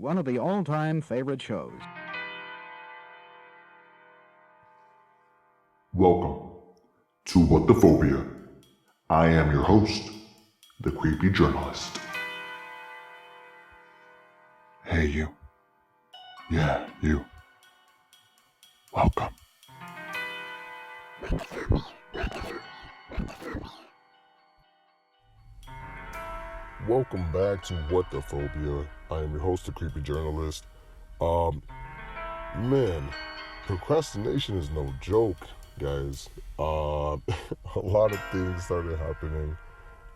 one of the all-time favorite shows. Welcome to What the Phobia. I am your host, the creepy journalist. Hey you. Yeah, you. Welcome. Welcome back to What the Phobia. I am your host, the creepy journalist. Man, procrastination is no joke, guys. A lot of things started happening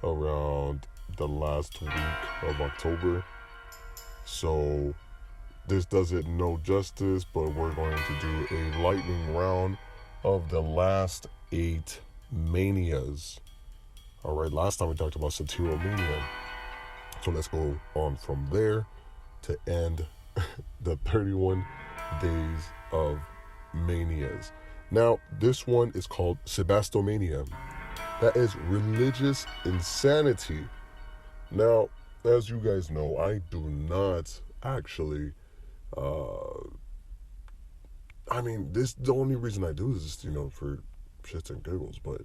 around the last week of October. So this does it no justice, but we're going to do a lightning round of the last 8 manias. Alright, last time we talked about Mania. So let's go on from there to end the 31 days of manias. Now, this one is called Sebasnow Mania. That is religious insanity. Now, as you guys know, I do not actually the only reason I do this is, for shits and giggles, but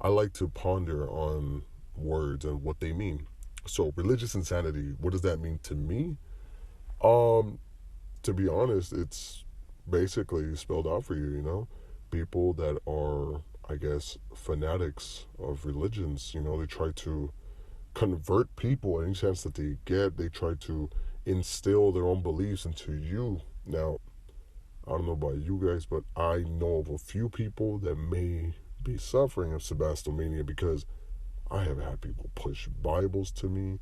I like to ponder on words and what they mean. So, religious insanity, what does that mean to me? To be honest, it's basically spelled out for you, people that are, I guess, fanatics of religions, they try to convert people any chance that they get. They try to instill their own beliefs into you. Now, I don't know about you guys, but I know of a few people that may be suffering of Sebasnow Mania because I have had people push Bibles to me,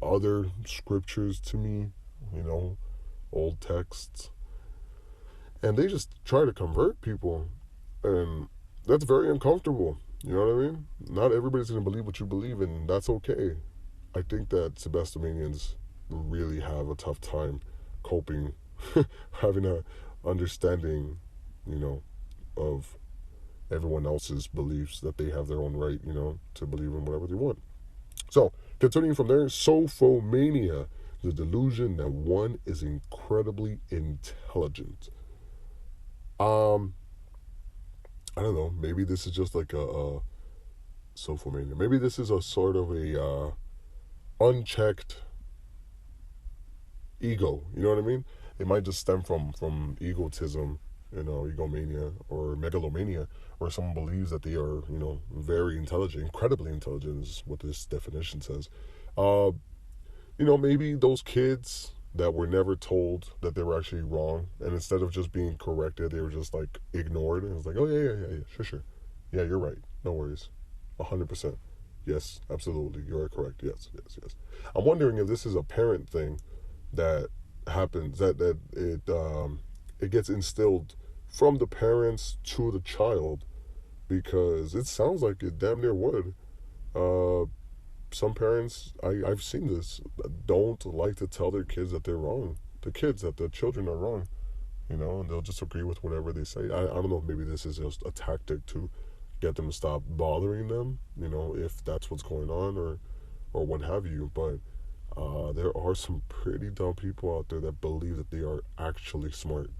other scriptures to me, old texts, and they just try to convert people, and that's very uncomfortable. You know what I mean? Not everybody's going to believe what you believe, and that's okay. I think that Sebasnowians really have a tough time coping, having a understanding, of everyone else's beliefs, that they have their own right, to believe in whatever they want. So, continuing from there, Sophomania, the delusion that one is incredibly intelligent. I don't know, maybe this is just like a Sophomania. Maybe this is a sort of a unchecked ego, you know what I mean? It might just stem from egotism, egomania or megalomania, where someone believes that they are, very intelligent, incredibly intelligent is what this definition says. Maybe those kids that were never told that they were actually wrong, and instead of just being corrected, they were just like ignored, and it's like, oh yeah, sure, yeah, you're right, no worries, 100%, yes, absolutely, you're correct, yes. I'm wondering if this is a parent thing that happens, that it gets instilled from the parents to the child, because it sounds like it damn near would. Some parents, I've seen this, don't like to tell their kids that they're wrong. The kids, that the children are wrong, and they'll just agree with whatever they say. I don't know if maybe this is just a tactic to get them to stop bothering them, if that's what's going on, or what have you. But there are some pretty dumb people out there that believe that they are actually smart.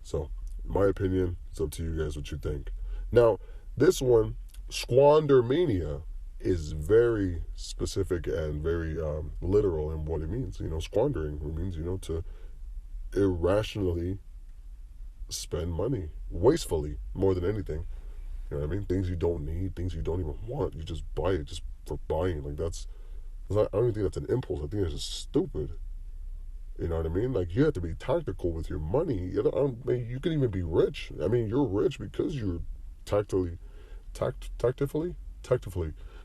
So, in my opinion, it's up to you guys what you think. Now, this one, Squander Mania, is very specific and very literal in what it means. Squandering, it means, to irrationally spend money, wastefully, more than anything. You know what I mean? Things you don't need, things you don't even want, you just buy it just for buying. Like, I don't even think that's an impulse. I think it's just stupid. You know what I mean? Like, you have to be tactical with your money. You can even be rich. I mean, you're rich because you're tactfully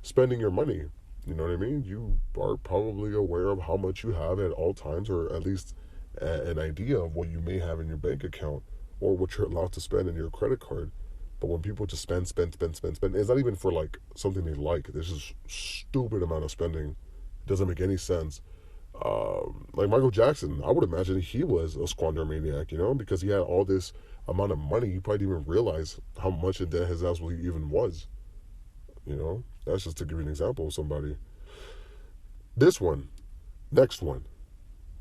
spending your money. You know what I mean? You are probably aware of how much you have at all times, or at least an idea of what you may have in your bank account, or what you're allowed to spend in your credit card. But when people just spend, it's not even for like something they like. There's just stupid amount of spending. It doesn't make any sense. Like Michael Jackson, I would imagine he was a squander maniac, because he had all this amount of money. He probably didn't even realize how much in debt his ass even was. That's just to give you an example of somebody. This one, next one,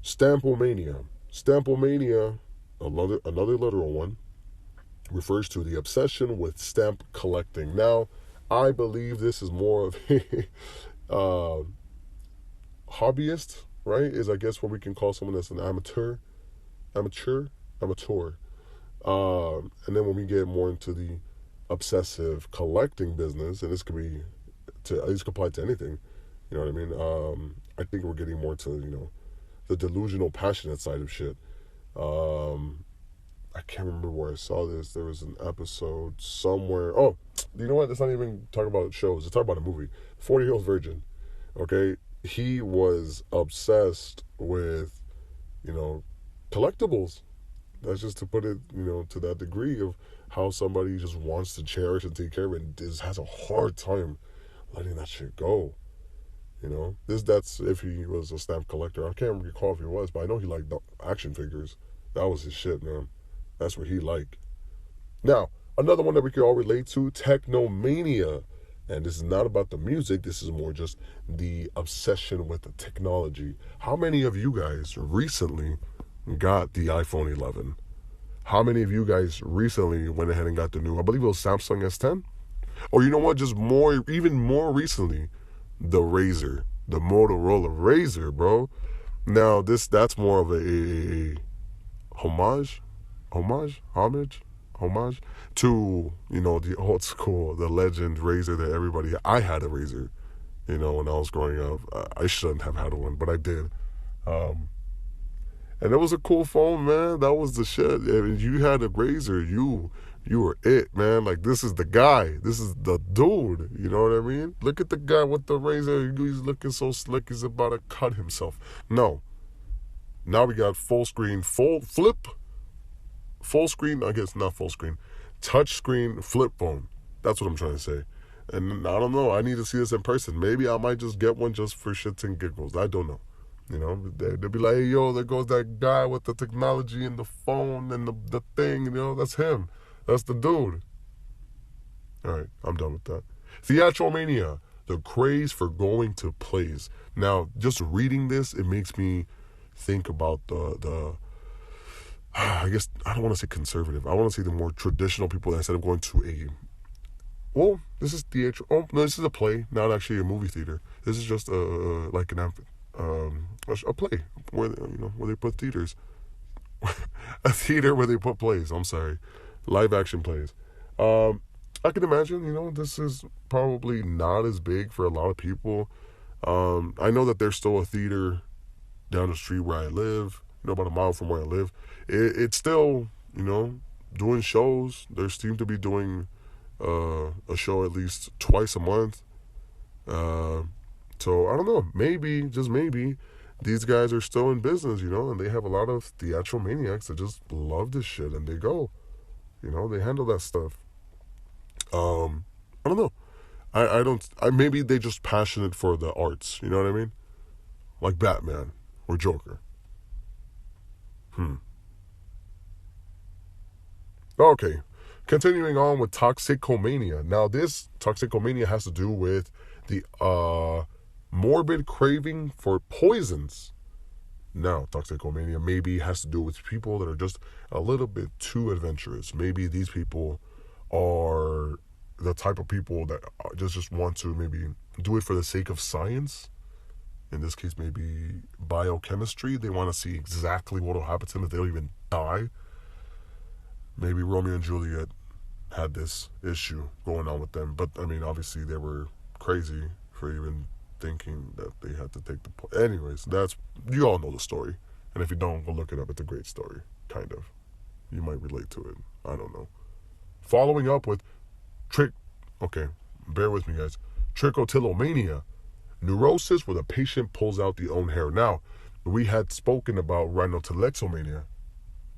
Stampomania. Stampomania, another literal one, refers to the obsession with stamp collecting. Now, I believe this is more of a hobbyist, right? Is I guess what we can call someone that's an amateur. And then when we get more into the obsessive collecting business, and this could be this could apply to anything, you know what I mean? I think we're getting more to the delusional, passionate side of shit. I can't remember where I saw this. There was an episode somewhere. Oh, you know what? It's not even talking about shows. It's talking about a movie. 40-Year-Old Virgin. Okay, he was obsessed with, collectibles. That's just to put it, to that degree of how somebody just wants to cherish and take care of it and just has a hard time letting that shit go. That's if he was a stamp collector. I can't recall if he was, but I know he liked action figures. That was his shit, man. That's what he liked. Now, another one that we can all relate to, Technomania. And this is not about the music. This is more just the obsession with the technology. How many of you guys recently got the iPhone 11? How many of you guys recently went ahead and got the new, I believe it was Samsung S10? Or you know what, even more recently, the Razr, the Motorola Razr, bro. Now, that's more of a homage to, the old school, the legend Razr that everybody, I had a Razr, when I was growing up. I shouldn't have had one, but I did. And it was a cool phone, man. That was the shit. If you had a Razr, you were it, man. Like, this is the guy. This is the dude. You know what I mean? Look at the guy with the Razr. He's looking so slick. He's about to cut himself. No. Now we got full screen, full screen, I guess not full screen, touch screen flip phone. That's what I'm trying to say. And I don't know. I need to see this in person. Maybe I might just get one just for shits and giggles. I don't know. They'll be like, hey, yo, there goes that guy with the technology and the phone and the thing, that's him. That's the dude. All right, I'm done with that. Theatromania, the craze for going to plays. Now, just reading this, it makes me think about the I guess, I don't want to say conservative. I want to say the more traditional people that instead of going to this is theater. Oh, no, this is a play, not actually a movie theater. This is just a play where they put theaters, a theater where they put plays. I'm sorry, live action plays. I can imagine, this is probably not as big for a lot of people. I know that there's still a theater down the street where I live, about a mile from where I live. It's still, doing shows. They seem to be doing a show at least twice a month. So I don't know. Maybe, just maybe, these guys are still in business, and they have a lot of theatromaniacs that just love this shit and they go. They handle that stuff. I don't know. Maybe they just passionate for the arts, you know what I mean? Like Batman or Joker. Okay. Continuing on with Toxicomania. Now, this Toxicomania has to do with the morbid craving for poisons. Now, Toxicomania maybe has to do with people that are just a little bit too adventurous. Maybe these people are the type of people that just want to maybe do it for the sake of science. In this case, maybe biochemistry. They want to see exactly what will happen to them if they don't even die. Maybe Romeo and Juliet had this issue going on with them. But, obviously they were crazy for even thinking that they had to take the... Anyways, you all know the story. And if you don't, go look it up. It's a great story, kind of. You might relate to it. I don't know. Following up with okay, bear with me, guys. Trichotillomania. Neurosis where the patient pulls out the own hair. Now, we had spoken about rhinotillexomania.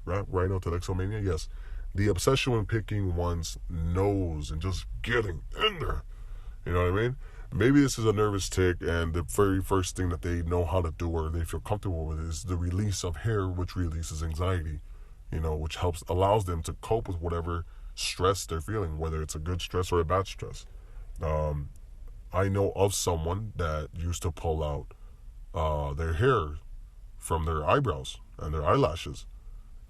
Right? Rhinotillexomania, yes. The obsession with picking one's nose and just getting in there. You know what I mean? Maybe this is a nervous tick, and the very first thing that they know how to do or they feel comfortable with is the release of hair, which releases anxiety, which allows them to cope with whatever stress they're feeling, whether it's a good stress or a bad stress. I know of someone that used to pull out their hair from their eyebrows and their eyelashes.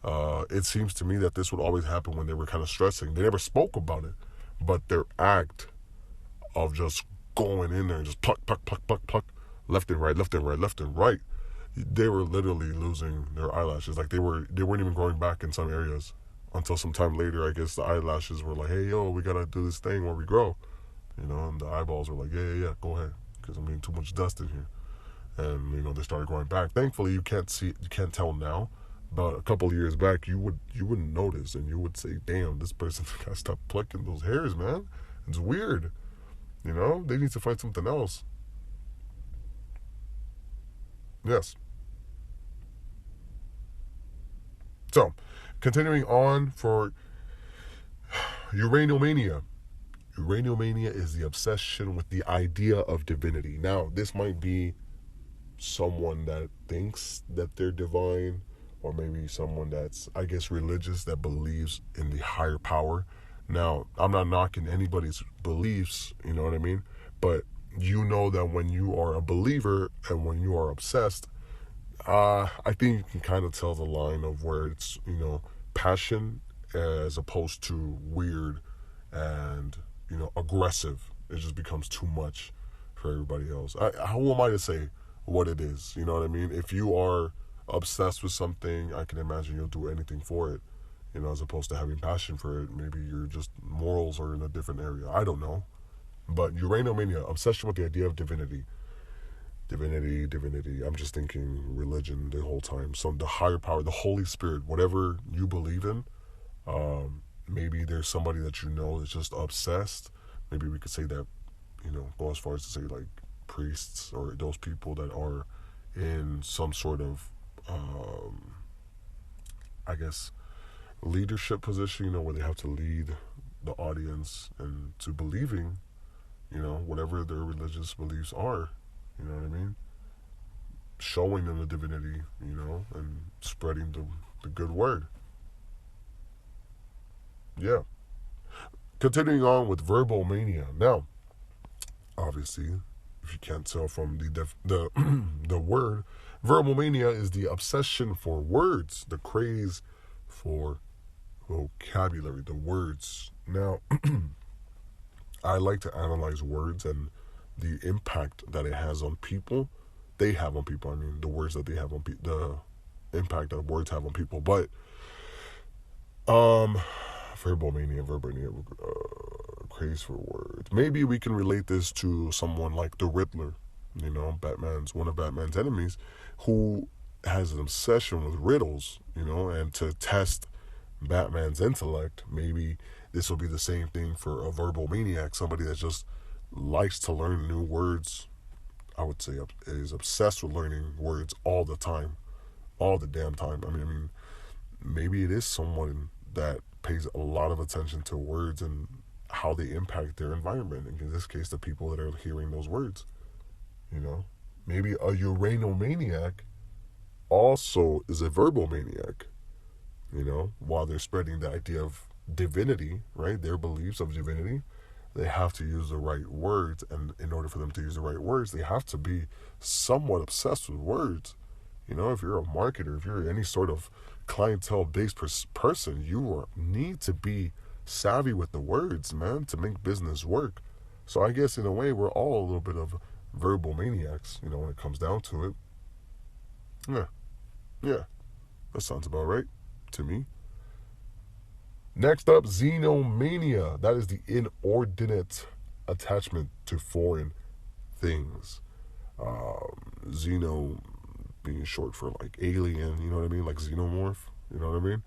It seems to me that this would always happen when they were kind of stressing. They never spoke about it, but their act of just going in there and just pluck, pluck, pluck, pluck, pluck, left and right, left and right, left and right, they were literally losing their eyelashes. Like they weren't even growing back in some areas until some time later. I guess the eyelashes were like, hey, yo, we gotta do this thing where we grow, and the eyeballs were like, yeah, go ahead, because I'm getting too much dust in here. And they started growing back. Thankfully, you can't tell now, but a couple of years back, you wouldn't notice, and you would say, damn, this person gotta stop plucking those hairs, man. It's weird. They need to find something else. Yes. So, continuing on for Uranium Mania. Uranium Mania is the obsession with the idea of divinity. Now, this might be someone that thinks that they're divine, or maybe someone that's, I guess, religious, that believes in the higher power. Now, I'm not knocking anybody's beliefs, you know what I mean? But that when you are a believer and when you are obsessed, I think you can kind of tell the line of where it's, passion as opposed to weird and, aggressive. It just becomes too much for everybody else. How am I to say what it is? You know what I mean? If you are obsessed with something, I can imagine you'll do anything for it, as opposed to having passion for it. Maybe your just morals are in a different area. I don't know. But Uranium Mania, obsession with the idea of divinity. Divinity. I'm just thinking religion the whole time. The higher power, the Holy Spirit, whatever you believe in. Maybe there's somebody that that's just obsessed. Maybe we could say that, go as far as to say like priests or those people that are in some sort of, I guess, leadership position, where they have to lead the audience and to believing, whatever their religious beliefs are. You know what I mean? Showing them the divinity, and spreading the good word. Yeah. Continuing on with Verbal Mania. Now, obviously, if you can't tell from the the word, Verbal Mania is the obsession for words, the craze for vocabulary, the words. Now, I like to analyze words and the impact that it has on people. They have on people. I mean, the words that they have on people, the impact that words have on people. But, Verbal Mania, craze for words. Maybe we can relate this to someone like the Riddler, one of Batman's enemies, who has an obsession with riddles, and to test Batman's intellect. Maybe this will be the same thing for a verbal maniac, somebody that just likes to learn new words. I would say is obsessed with learning words all the time, all the damn time. I mean, maybe it is someone that pays a lot of attention to words and how they impact their environment. In this case, the people that are hearing those words. Maybe a Uranium Maniac also is a verbal maniac. While they're spreading the idea of divinity, right? Their beliefs of divinity, they have to use the right words, and in order for them to use the right words, they have to be somewhat obsessed with words. If you're a marketer, if you're any sort of clientele-based person, you need to be savvy with the words, man, to make business work. So I guess in a way, we're all a little bit of verbal maniacs, when it comes down to it. Yeah, that sounds about right to me. Next up, Xenomania. That is the inordinate attachment to foreign things. Xeno being short for like alien, you know what I mean? Like xenomorph, you know what I mean?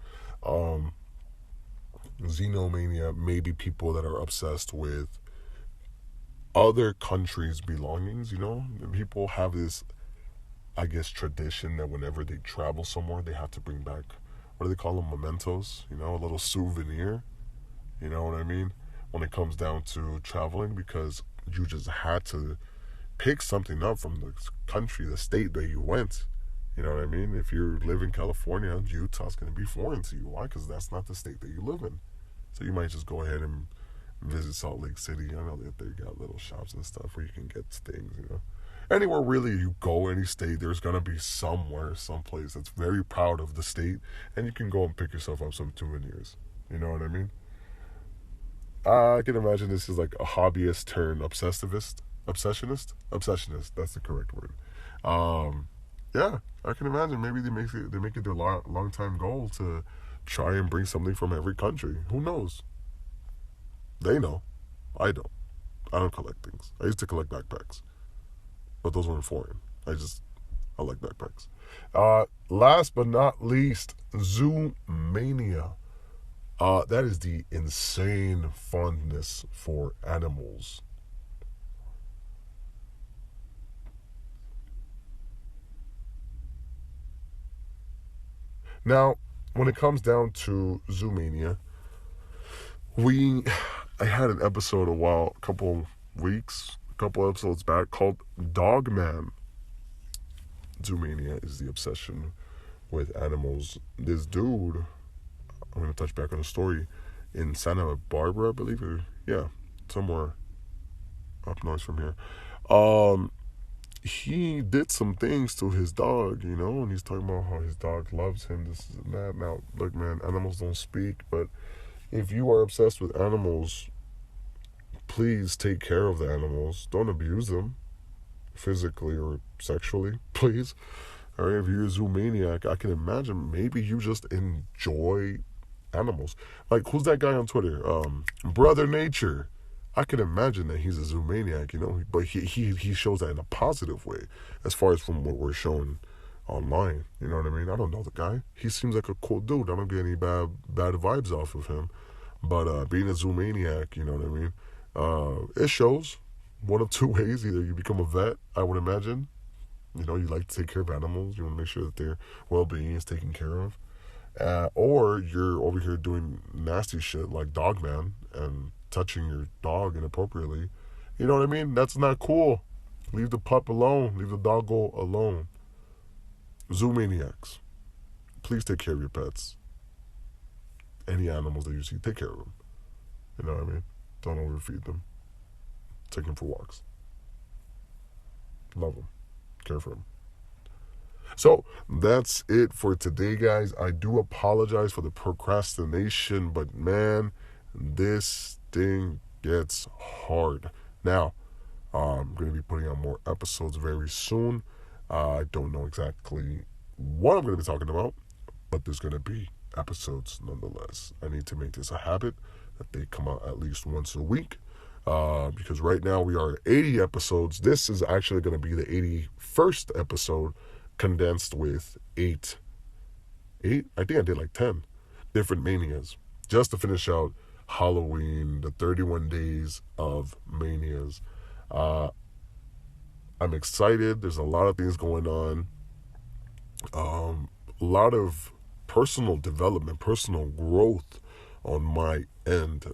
Xenomania may be people that are obsessed with other countries' belongings, People have this, I guess, tradition that whenever they travel somewhere, they have to bring back, what do they call them, mementos, a little souvenir, you know what I mean, when it comes down to traveling, because you just had to pick something up from the country, the state that you went, you know what I mean. If you live in California, Utah's going to be foreign to you. Why? Because that's not the state that you live in. So you might just go ahead and visit Salt Lake City. I know that they got little shops and stuff where you can get things, Anywhere really you go, any state, there's gonna be somewhere, someplace that's very proud of the state, and you can go and pick yourself up some souvenirs. You know what I mean? I can imagine this is like a hobbyist turned obsessionist. That's the correct word. Um, yeah, I can imagine maybe they make it their long time goal to try and bring something from every country. Who knows? They know. I don't. I don't collect things. I used to collect backpacks, but those weren't foreign. I like backpacks. Last but not least, Zoo Mania. That is the insane fondness for animals. Now, when it comes down to Zoo Mania, I had an episode a couple episodes back called Dog Man. Zoo Mania is the obsession with animals. This dude, I'm going to touch back on the story, in Santa Barbara, I believe, yeah, somewhere up north from here. He did some things to his dog, and he's talking about how his dog loves him, this and that. Now, look, man, animals don't speak, but if you are obsessed with animals, please take care of the animals. Don't abuse them physically or sexually, please. All right, if you're a zoomaniac, I can imagine maybe you just enjoy animals. Like, who's that guy on Twitter? Brother Nature. I can imagine that he's a zoomaniac, but he shows that in a positive way, as far as from what we're shown online. You know what I mean? I don't know the guy. He seems like a cool dude. I don't get any bad vibes off of him. But being a zoomaniac, you know what I mean? It shows one of two ways. Either you become a vet, I would imagine. You like to take care of animals. You want to make sure that their well-being is taken care of. Or you're over here doing nasty shit like Dog Man and touching your dog inappropriately. You know what I mean? That's not cool. Leave the pup alone. Leave the doggo alone. Zoomaniacs, please take care of your pets. Any animals that you see, take care of them. You know what I mean? Don't overfeed them. Take them for walks. Love them. Care for them. So that's it for today, guys. I do apologize for the procrastination, but man, this thing gets hard. Now, I'm going to be putting out more episodes very soon. I don't know exactly what I'm going to be talking about, but there's going to be episodes nonetheless. I need to make this a habit that they come out at least once a week. Because right now we are at 80 episodes. This is actually going to be the 81st episode, condensed with eight. I think I did like 10 different manias just to finish out Halloween, the 31 days of manias. I'm excited. There's a lot of things going on. A lot of personal development, personal growth on my end.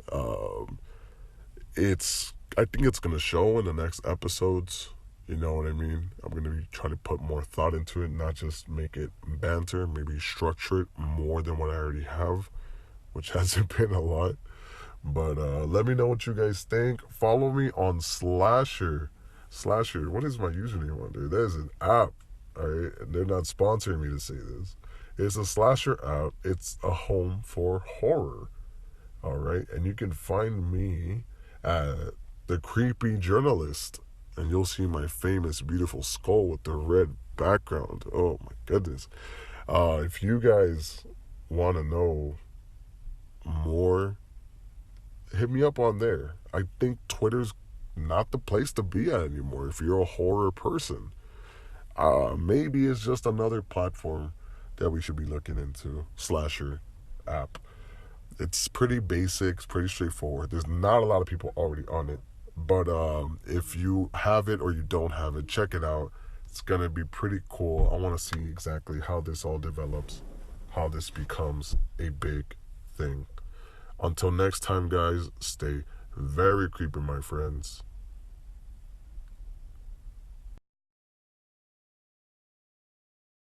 I think it's going to show in the next episodes. You know what I mean? I'm going to be trying to put more thought into it, not just make it banter, maybe structure it more than what I already have, which hasn't been a lot. But let me know what you guys think. Follow me on Slasher. What is my username on there? There's an app. All right, and they're not sponsoring me to say this. It's a Slasher app. It's a home for horror. All right, and you can find me at The Creepy Journalist, and you'll see my famous, beautiful skull with the red background. Oh my goodness. If you guys want to know more, hit me up on there. I think Twitter's not the place to be at anymore if you're a horror person. Maybe it's just another platform that we should be looking into. Slasher app. It's pretty basic, it's pretty straightforward. There's not a lot of people already on it. But if you have it or you don't have it, check it out. It's going to be pretty cool. I want to see exactly how this all develops, how this becomes a big thing. Until next time, guys, stay very creepy, my friends.